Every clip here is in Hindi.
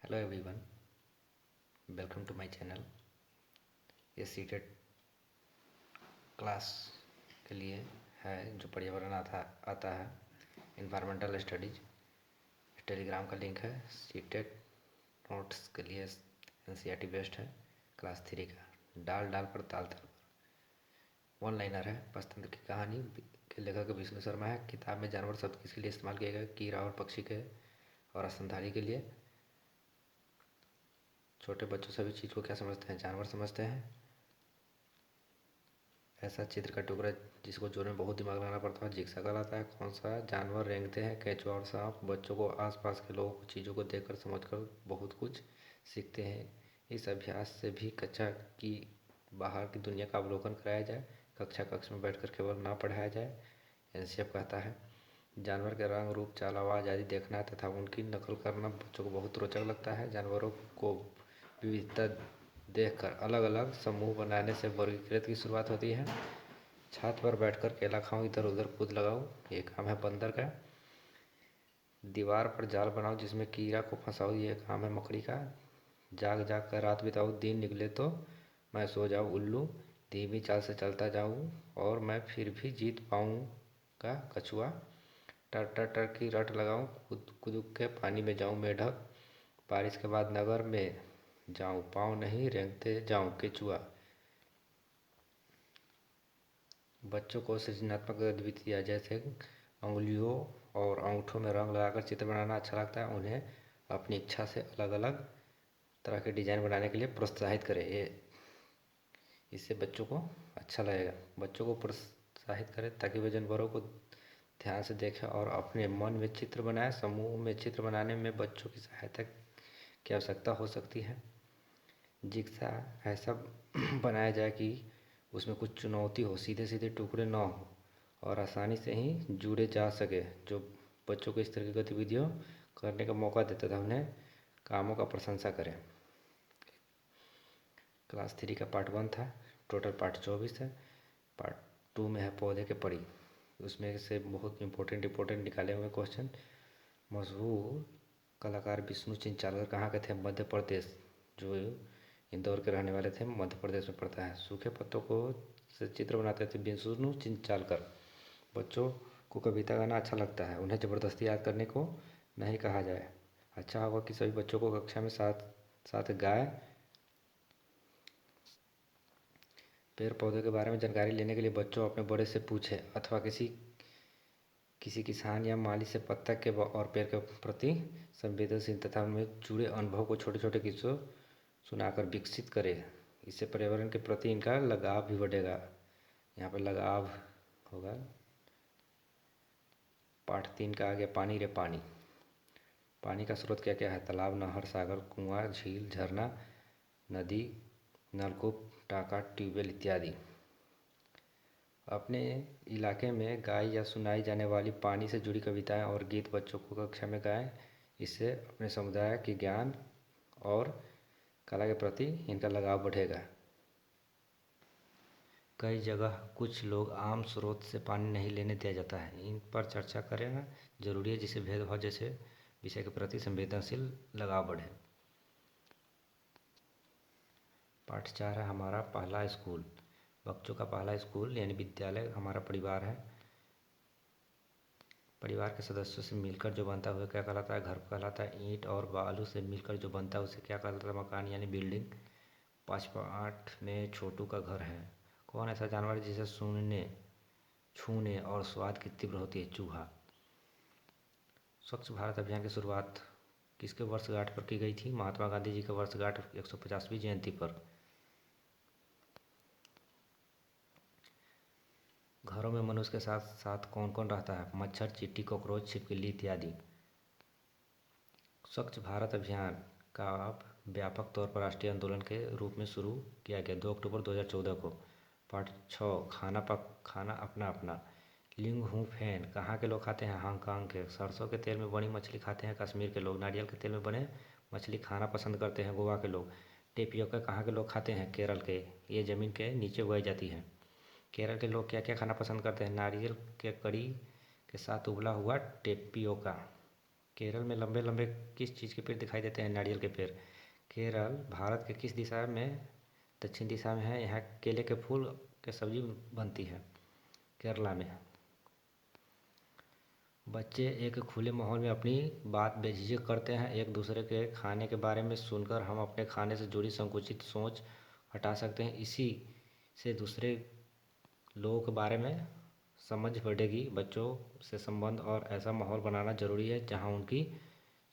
Hello everyone, welcome to my channel. ये सीटेड क्लास के लिए है जो पर्यावरण आता है, इन्वायरमेंटल स्टडीज। टेलीग्राम का लिंक है। सीटेड नोट्स के लिए एनसीईआरटी बेस्ट है। क्लास 3 का डाल डाल पर ताल ताल पर वन लाइनर है। पंचतंत्र की कहानी के लेखक विष्णु शर्मा है। किताब में जानवर शब्द किसके लिए इस्तेमाल किया गया? कीड़ा और पक्षी के और स्तनधारी के लिए। छोटे बच्चों सभी चीज़ को क्या समझते हैं? जानवर समझते हैं। ऐसा चित्र का टुकड़ा जिसको जोड़ने में बहुत दिमाग लगाना पड़ता है जिग्सा कहलाता है। कौन सा जानवर रेंगते हैं? केंचुआ और सांप। बच्चों को आसपास के लोगों को चीज़ों को देखकर समझकर बहुत कुछ सीखते हैं। इस अभ्यास से भी कक्षा की बाहर की दुनिया का अवलोकन कराया जाए। कक्ष में बैठकर केवल ना पढ़ाया जाए। एनसीएफ कहता है जानवर के रंग, रूप, चाल, आवाज़ आदि देखना तथा उनकी नकल करना बच्चों को बहुत रोचक लगता है। जानवरों को विविधता देखकर अलग अलग समूह बनाने से वर्गीकृत की शुरुआत होती है। छत पर बैठकर केला खाऊं, इधर उधर कूद लगाऊं, ये काम है बंदर का। दीवार पर जाल बनाओ जिसमें कीड़ा को फंसाओ, ये काम है मकड़ी का। जाग जाग कर रात बिताओ, दिन निकले तो मैं सो जाऊं उल्लू। धीमी चाल से चलता जाऊं और मैं फिर भी जीत पाऊंगा कछुआ। टर टर टर की रट लगाऊं, कूद कूद के पानी में जाऊं मेढक। बारिश के बाद नगर में जाऊं, पाँव नहीं रेंगते जाऊं केचुआ। बच्चों को सृजनात्मक गतिविधियाँ जैसे अंगुलियों और अंगूठों में रंग लगाकर चित्र बनाना अच्छा लगता है। उन्हें अपनी इच्छा से अलग अलग तरह के डिजाइन बनाने के लिए प्रोत्साहित करें। इससे बच्चों को अच्छा लगेगा। बच्चों को प्रोत्साहित करें ताकि वे जानवरों को ध्यान से देखें और अपने मन में चित्र बनाएं। समूह में चित्र बनाने में बच्चों की सहायता की आवश्यकता हो सकती है। जिग्सा ऐसा बनाया जाए कि उसमें कुछ चुनौती हो, सीधे सीधे टुकड़े ना हो और आसानी से ही जुड़े जा सके, जो बच्चों को इस तरह की गतिविधियों करने का मौका देता था, उन्हें कामों का प्रशंसा करें। क्लास 3 का पार्ट 1 था। टोटल पार्ट 24 है। पार्ट 2 में है पौधे के पड़ी। उसमें से बहुत इम्पोर्टेंट निकाले हुए क्वेश्चन। मशहूर कलाकार विष्णु चिंचालकर कहाँ के थे? मध्य प्रदेश। जो इंदौर के रहने वाले थे, मध्य प्रदेश में पड़ता है। सूखे पत्तों को से चित्र बनाते थे विष्णु चिंचालकर। बच्चों को कविता गाना अच्छा लगता है, उन्हें ज़बरदस्ती याद करने को नहीं कहा जाए। अच्छा होगा कि सभी बच्चों को कक्षा में साथ साथ गाए। पेड़ पौधों के बारे में जानकारी लेने के लिए बच्चों अपने बड़े से पूछें अथवा किसी किसी किसान या माली से पत्ता के और पेड़ के प्रति संवेदनशील तथा उनमें जुड़े अनुभव को छोटे छोटे किस्सों सुनाकर विकसित करें। इससे पर्यावरण के प्रति इनका लगाव भी बढ़ेगा। यहाँ पर लगाव होगा। पाठ 3 का आ गया पानी रे पानी। पानी का स्रोत क्या क्या है? तालाब, नहर, सागर, कुआं, झील, झरना, नदी, नलकूप, टाका, ट्यूबवेल इत्यादि। अपने इलाके में गाई या सुनाई जाने वाली पानी से जुड़ी कविताएं और गीत बच्चों को कक्षा में गाएं। इससे अपने समुदाय के ज्ञान और कला के प्रति इनका लगाव बढ़ेगा। कई जगह कुछ लोग आम स्रोत से पानी नहीं लेने दिया जाता है, इन पर चर्चा करना जरूरी है, जिससे भेदभाव जैसे विषय के प्रति संवेदनशील लगाव बढ़े। पाठ 4 है हमारा पहला स्कूल। बच्चों का पहला स्कूल यानी विद्यालय हमारा परिवार है। परिवार के सदस्यों से मिलकर जो बनता है वह क्या कहलाता है? घर कहलाता है। ईंट और बालू से मिलकर जो बनता है उसे क्या कहलाता है? मकान यानी बिल्डिंग। 5 में छोटू का घर है। कौन ऐसा जानवर है जिसे सूंघने, छूने और स्वाद की तीव्र होती है? चूहा। स्वच्छ भारत अभियान की शुरुआत किसके वर्षगांठ पर की गई थी? महात्मा गांधी जी के वर्षगांठ 150वीं जयंती पर। घरों में मनुष्य के साथ साथ कौन कौन रहता है? मच्छर, चींटी, कॉकरोच, छिपकली इत्यादि। स्वच्छ भारत अभियान का व्यापक तौर पर राष्ट्रीय आंदोलन के रूप में शुरू किया गया 2 अक्टूबर 2014 को। पार्ट 6 खाना अपना अपना। लिंग हूँ फैन कहाँ के लोग खाते हैं? हांगकांग के। सरसों के तेल में बनी मछली खाते हैं कश्मीर के लोग। नारियल के तेल में बने मछली खाना पसंद करते हैं गोवा के लोग। टेपियोका कहाँ के लोग खाते हैं? केरल के। ये ज़मीन के नीचे उगाई जाती है। केरल के लोग क्या क्या खाना पसंद करते हैं? नारियल के कड़ी के साथ उबला हुआ टेपियोका। केरल में लंबे लंबे किस चीज़ के पेड़ दिखाई देते हैं? नारियल के पेड़। केरल भारत के किस दिशा में? दक्षिण दिशा में है। यहाँ केले के फूल की सब्जी बनती है केरला में। बच्चे एक खुले माहौल में अपनी बात बेझिझक करते हैं। एक दूसरे के खाने के बारे में सुनकर हम अपने खाने से जुड़ी संकुचित सोच हटा सकते हैं। इसी से दूसरे लोगों के बारे में समझ बढ़ेगी। बच्चों से संबंध और ऐसा माहौल बनाना जरूरी है जहाँ उनकी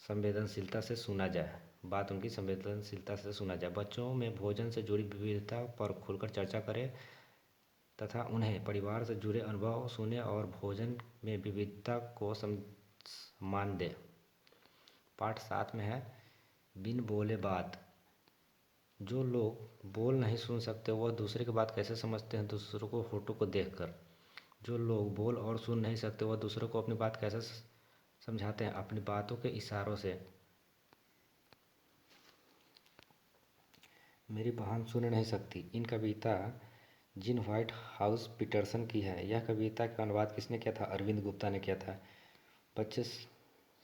संवेदनशीलता से सुना जाए। उनकी संवेदनशीलता से सुना जाए। बच्चों में भोजन से जुड़ी विविधता पर खुलकर चर्चा करें तथा उन्हें परिवार से जुड़े अनुभव सुने और भोजन में विविधता को सम्मान दें। पाठ 7 में है बिन बोले बात। जो लोग बोल नहीं सुन सकते वह दूसरे की बात कैसे समझते हैं? दूसरों को फोटो को देखकर। जो लोग बोल और सुन नहीं सकते वह दूसरों को अपनी बात कैसे समझाते हैं? अपनी बातों के इशारों से। मेरी बहन सुन नहीं सकती। इन कविता जिन व्हाइट हाउस पीटरसन की है। यह कविता का अनुवाद किसने किया था? अरविंद गुप्ता ने किया था।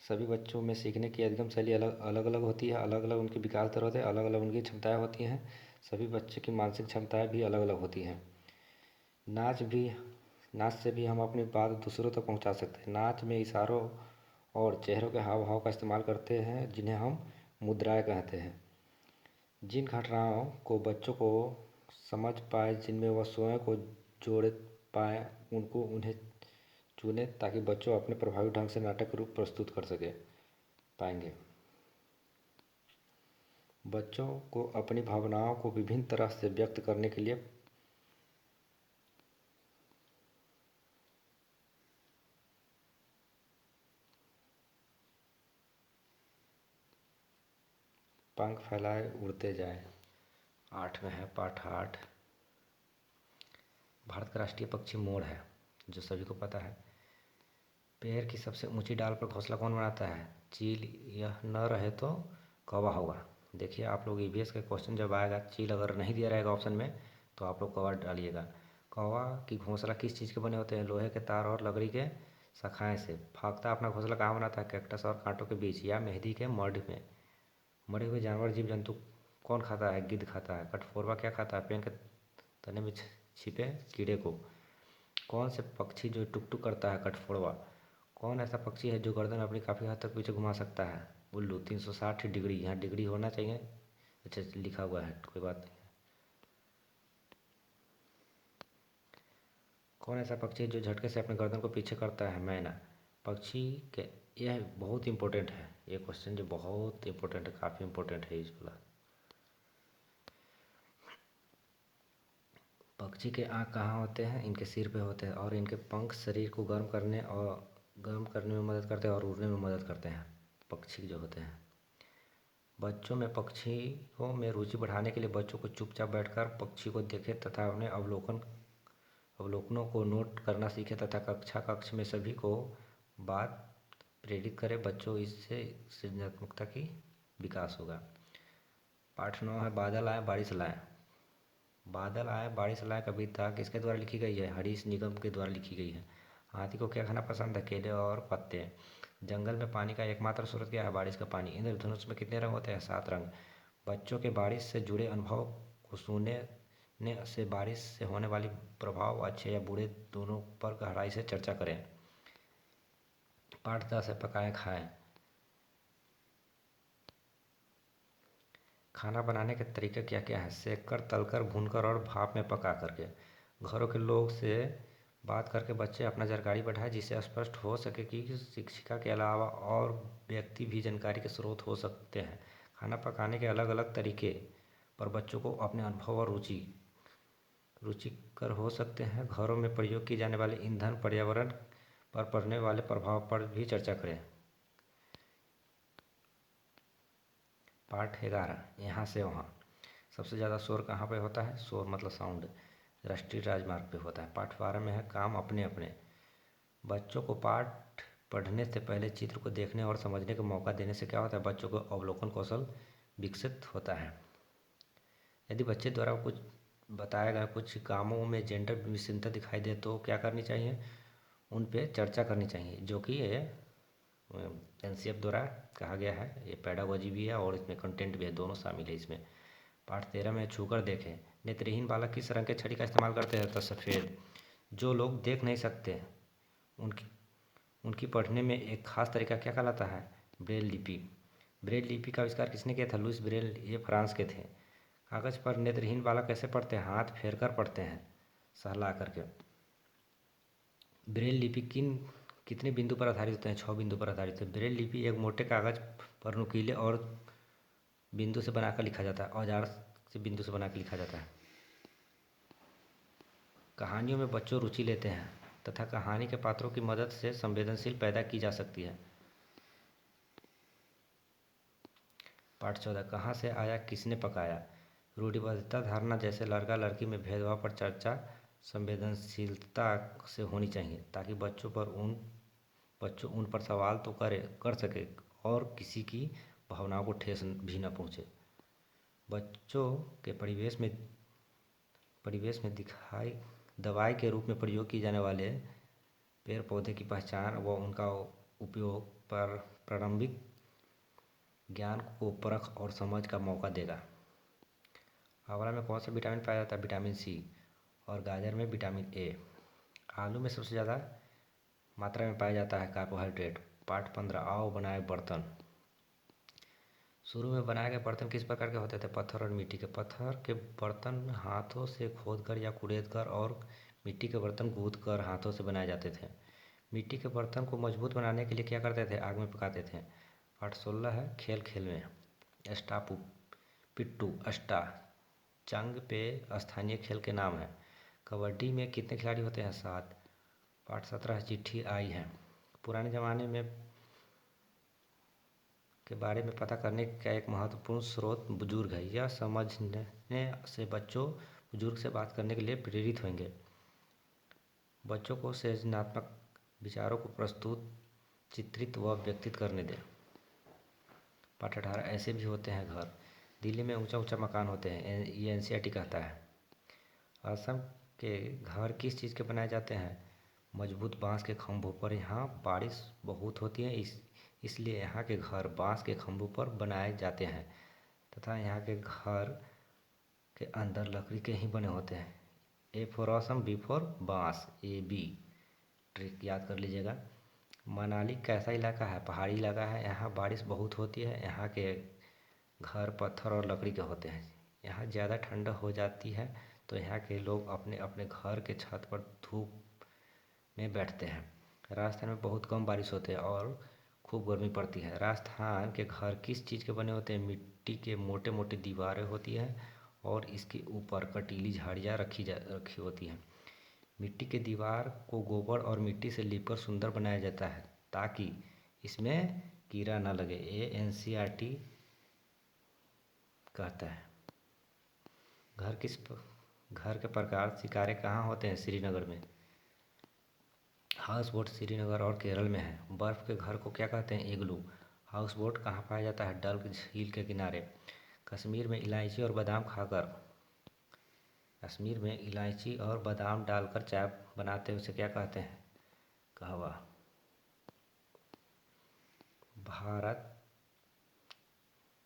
सभी बच्चों में सीखने की अधिगम शैली अलग अलग होती है। अलग अलग उनके विकास दर होते हैं। अलग अलग उनकी क्षमताएं होती हैं। सभी बच्चे की मानसिक क्षमताएं भी अलग अलग होती हैं। नाच से भी हम अपनी बात दूसरों तक पहुंचा सकते हैं। नाच में इशारों और चेहरों के हाव भाव का इस्तेमाल करते हैं जिन्हें हम मुद्राएं कहते हैं। जिन घटनाओं को बच्चों को समझ पाए, जिनमें वह स्वयं को जोड़ पाए, उन्हें चुनें ताकि बच्चों अपने प्रभावी ढंग से नाटक रूप प्रस्तुत कर पाएंगे। बच्चों को अपनी भावनाओं को विभिन्न तरह से व्यक्त करने के लिए पंख फैलाए उड़ते जाए। 8 में है पाठ 8। भारत का राष्ट्रीय पक्षी मोर है, जो सभी को पता है। पेड़ की सबसे ऊंची डाल पर घोंसला कौन बनाता है? चील। यह न रहे तो कौवा होगा। देखिए आप लोग ईवीएस का क्वेश्चन जब आएगा, चील अगर नहीं दिया रहेगा ऑप्शन में तो आप लोग कौवा डालिएगा। कौवा की घोंसला किस चीज़ के बने होते हैं? लोहे के तार और लकड़ी के शाखाएं से। फाख्ता अपना घोंसला कहाँ बनाता है? कैक्टस और कांटों के बीच या मेहंदी के मड में। मरे हुए जानवर जीव जंतु कौन खाता है? गिद्ध खाता है। कठफोरवा क्या खाता है? पेड़ के तने में छिपे कीड़े को। कौन से पक्षी जो टुक टुक करता है? कठफोरवा। कौन ऐसा पक्षी है जो गर्दन अपनी काफ़ी हद तक पीछे घुमा सकता है? उल्लू। 360 डिग्री, यहाँ डिग्री होना चाहिए। अच्छा लिखा हुआ है, कोई बात नहीं। कौन ऐसा पक्षी है जो झटके से अपने गर्दन को पीछे करता है? मैना। पक्षी के यह बहुत इंपॉर्टेंट है, ये क्वेश्चन जो बहुत इंपॉर्टेंट है, काफ़ी इंपॉर्टेंट है इस वाला। पक्षी के आँख कहाँ होते हैं? इनके सिर पे होते हैं। और इनके पंख शरीर को गर्म करने में मदद करते हैं और उड़ने में मदद करते हैं, पक्षी जो होते हैं। बच्चों में पक्षियों में रुचि बढ़ाने के लिए बच्चों को चुपचाप बैठकर पक्षी को देखें तथा उन्हें अवलोकनों को नोट करना सीखें तथा कक्ष में सभी को बात प्रेरित करें। बच्चों इससे सृजनात्मकता की विकास होगा। पाठ 9 है बादल आए बारिश लाए। बादल आए बारिश लाए कविता किसके द्वारा लिखी गई है? हरीश निगम के द्वारा लिखी गई है। हाथी को क्या खाना पसंद है? केले और पत्ते। जंगल में पानी का एकमात्र स्रोत क्या है? बारिश का पानी। इंद्रधनुष में कितने रंग होते हैं? 7 रंग। बच्चों के बारिश से जुड़े अनुभव को सुनने से बारिश से होने वाली प्रभाव अच्छे या बुरे दोनों पर गहराई से चर्चा करें। पाठ 10 है पकाएं खाएं। खाना बनाने के तरीके क्या क्या है? सेक कर, तलकर, भूनकर और भाप में पका करके। घरों के लोग से बात करके बच्चे अपना जानकारी बढ़ाए जिससे स्पष्ट हो सके कि शिक्षिका के अलावा और व्यक्ति भी जानकारी के स्रोत हो सकते हैं। खाना पकाने के अलग अलग तरीके पर बच्चों को अपने अनुभव और रुचिकर हो सकते हैं। घरों में प्रयोग की जाने वाले ईंधन, पर्यावरण पर पड़ने वाले प्रभाव पर भी चर्चा करें। पाठ 11 यहाँ से वहाँ। सबसे ज़्यादा शोर कहाँ पे होता है? शोर मतलब साउंड राष्ट्रीय राजमार्ग पे होता है। पाठ 12 में है काम अपने अपने। बच्चों को पाठ पढ़ने से पहले चित्र को देखने और समझने का मौका देने से क्या होता है? बच्चों को अवलोकन कौशल विकसित होता है। यदि बच्चे द्वारा कुछ बताया गया कुछ कामों में जेंडर विषमता दिखाई दे तो क्या करनी चाहिए? उन पे चर्चा करनी चाहिए, जो कि एनसीएफ द्वारा कहा गया है। ये पेडागोजी भी है और इसमें कंटेंट भी है, दोनों शामिल है इसमें। पाठ 13 में छूकर देखें। नेत्रहीन बालक किस रंग के छड़ी का इस्तेमाल करते हैं? तो सफ़ेद। जो लोग देख नहीं सकते उनकी उनकी पढ़ने में एक खास तरीका क्या कहलाता है? ब्रेल लिपि। ब्रेल लिपि का आविष्कार किसने किया था? लुइस ब्रेल, ये फ्रांस के थे। कागज़ पर नेत्रहीन बालक कैसे पढ़ते हैं? हाथ फेर कर पढ़ते हैं, सहला करके। ब्रेल लिपि कितने बिंदु पर आधारित होते हैं? 6 बिंदु पर आधारित है। ब्रेल लिपि एक मोटे कागज़ पर नुकीले और बिंदु से बनाकर लिखा जाता है, औजार से बिंदु से बनाकर लिखा जाता है। कहानियों में बच्चों रुचि लेते हैं तथा कहानी के पात्रों की मदद से संवेदनशील पैदा की जा सकती है। पाठ 14 कहाँ से आया किसने पकाया? रूढ़िबद्धता धारणा जैसे लड़का लड़की में भेदभाव पर चर्चा संवेदनशीलता से होनी चाहिए, ताकि बच्चों उन पर सवाल तो कर सके और किसी की भावनाओं को ठेस भी न पहुँचे। बच्चों के परिवेश में दिखाई दवाई के रूप में प्रयोग किए जाने वाले पेड़ पौधे की पहचान व उनका उपयोग पर प्रारंभिक ज्ञान को परख और समझ का मौका देगा। आंवला में कौन सा विटामिन पाया जाता है? Vitamin C. और गाजर में विटामिन ए। आलू में सबसे ज़्यादा मात्रा में पाया जाता है कार्बोहाइड्रेट। पाठ 15 आओ बनाए बर्तन। शुरू में बनाए गए बर्तन किस प्रकार के होते थे? पत्थर और मिट्टी के। पत्थर के बर्तन हाथों से खोदकर या कुरेदकर और मिट्टी के बर्तन गूंथकर हाथों से बनाए जाते थे। मिट्टी के बर्तन को मजबूत बनाने के लिए क्या करते थे? आग में पकाते थे। पाठ 16 है खेल खेल में। स्टापू, पिट्टू, अष्टा चंग पे स्थानीय खेल के नाम हैं। कबड्डी में कितने खिलाड़ी होते हैं? 7। पाठ 17 चिट्ठी आई है। पुराने ज़माने में के बारे में पता करने का एक महत्वपूर्ण स्रोत बुजुर्ग है। यह समझने से बच्चों बुजुर्ग से बात करने के लिए प्रेरित होंगे। बच्चों को सृजनात्मक विचारों को प्रस्तुत, चित्रित व व्यक्तित करने दें। पाठ 18 ऐसे भी होते हैं घर। दिल्ली में ऊंचा ऊंचा मकान होते हैं, ये एनसीईआरटी कहता है। असम के घर किस चीज़ के बनाए जाते हैं? मजबूत बांस के खंभों पर। यहाँ बारिश बहुत होती है, इसलिए यहाँ के घर बांस के खंभों पर बनाए जाते हैं तथा यहाँ के घर के अंदर लकड़ी के ही बने होते हैं। A for Assam, B for बांस, AB। ट्रिक याद कर लीजिएगा। मनाली कैसा इलाका है? पहाड़ी इलाका है। यहाँ बारिश बहुत होती है। यहाँ के घर पत्थर और लकड़ी के होते हैं। यहाँ ज़्यादा ठंड हो जाती है तो यहाँ के लोग अपने अपने घर के छत पर धूप में बैठते हैं। राजस्थान में बहुत कम बारिश होती है और खूब गर्मी पड़ती है। राजस्थान के घर किस चीज़ के बने होते हैं? मिट्टी के मोटे मोटे दीवारें होती हैं और इसके ऊपर कटीली झाड़ियाँ रखी होती हैं। मिट्टी के दीवार को गोबर और मिट्टी से लीपकर सुंदर बनाया जाता है ताकि इसमें कीड़ा न लगे, ये एनसीईआरटी कहता है। घर के प्रकार शिकारे कहाँ होते हैं? श्रीनगर में। हाउस बोट श्रीनगर और केरल में है। बर्फ़ के घर को क्या कहते हैं? इग्लू। हाउस बोट कहाँ पाया जाता है? डल झील के किनारे। कश्मीर में इलायची और बादाम डालकर चाय बनाते हैं, उसे क्या कहते हैं? कहवा।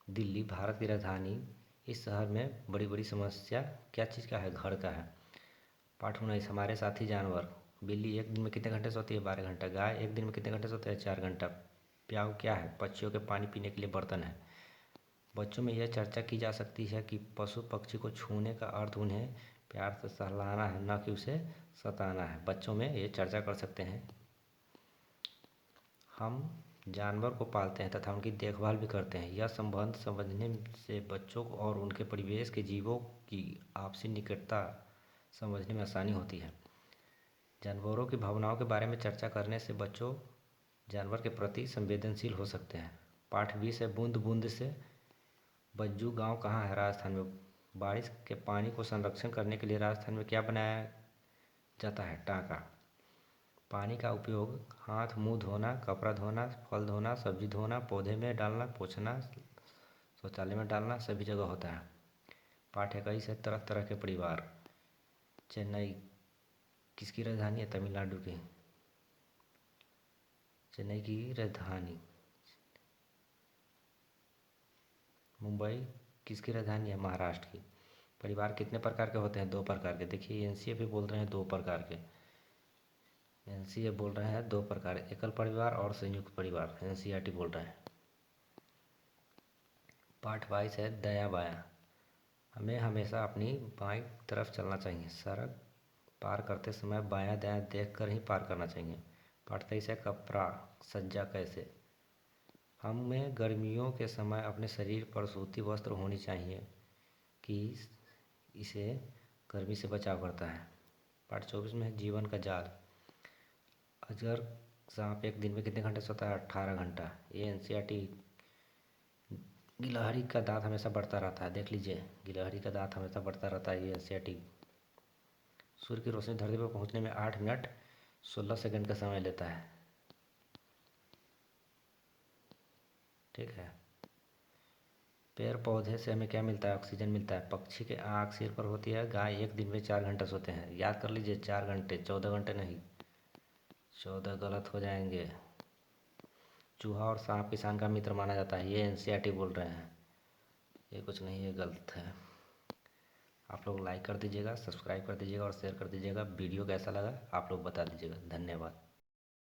दिल्ली भारत की राजधानी। इस शहर में बड़ी बड़ी समस्या क्या चीज़ का है? घर का है। पाठ 19 हमारे साथी जानवर। बिल्ली एक दिन में कितने घंटे सोती है? 12 घंटा। गाय एक दिन में कितने घंटे सोते हैं? 4 घंटा। प्याऊ क्या है? पक्षियों के पानी पीने के लिए बर्तन है। बच्चों में यह चर्चा की जा सकती है कि पशु पक्षी को छूने का अर्थ उन्हें प्यार से सहलाना है, न कि उसे सताना है। बच्चों में ये चर्चा कर सकते हैं। हम जानवर को पालते हैं तथा उनकी देखभाल भी करते हैं। यह संबंध समझने से बच्चों को और उनके परिवेश के जीवों की आपसी निकटता समझने में आसानी होती है। जानवरों की भावनाओं के बारे में चर्चा करने से बच्चों जानवर के प्रति संवेदनशील हो सकते हैं। पाठ 20 है बूंद बूंद से। बज्जू गांव कहाँ है? राजस्थान में। बारिश के पानी को संरक्षण करने के लिए राजस्थान में क्या बनाया जाता है? टांका। पानी का उपयोग हाथ मुंह धोना, कपड़ा धोना, फल धोना, सब्जी धोना, पौधे में डालना, पोंछना, शौचालय में डालना, सभी जगह होता है। पाठ 21 है तरह तरह के परिवार। चेन्नई किसकी राजधानी है? तमिलनाडु की। चेन्नई की राजधानी। मुंबई किसकी राजधानी है? महाराष्ट्र की। परिवार कितने प्रकार के होते हैं? 2 प्रकार के। देखिए एनसीए भी बोल रहे हैं 2 प्रकार के। एनसीए बोल रहे हैं 2 प्रकार, एकल परिवार और संयुक्त परिवार। एनसीईआरटी बोल रहे हैं। पाठ 22 है दायां बायां। हमें हमेशा अपनी बाईं तरफ चलना चाहिए। सड़क पार करते समय बायां दायां देख कर ही पार करना चाहिए। पाठ 23 है कपड़ा सज्जा कैसे। हमें गर्मियों के समय अपने शरीर पर सूती वस्त्र होनी चाहिए कि इसे गर्मी से बचाव करता है। पाठ 24 में है जीवन का जाल। अजगर सांप एक दिन में कितने घंटे सोता है? 18 घंटा। ये एनसीईआरटी। गिलहरी का दांत हमेशा बढ़ता रहता है। देख लीजिए गिलहरी का दांत हमेशा बढ़ता रहता है। ये एनसीईआरटी। सूर्य की रोशनी धरती पर पहुंचने में 8 मिनट 16 सेकंड का समय लेता है। ठीक है। पेड़ पौधे से हमें क्या मिलता है? ऑक्सीजन मिलता है। पक्षी के आँख सिर पर होती है। गाय एक दिन में 4 घंटा सोते हैं। याद कर लीजिए 4 घंटे, 14 घंटे नहीं। 14 गलत हो जाएंगे। चूहा और सांप किसान का मित्र माना जाता है। ये एनसीईआरटी बोल रहे हैं। ये कुछ नहीं, ये गलत है। आप लोग लाइक कर दीजिएगा, सब्सक्राइब कर दीजिएगा और शेयर कर दीजिएगा। वीडियो कैसा लगा आप लोग बता दीजिएगा। धन्यवाद।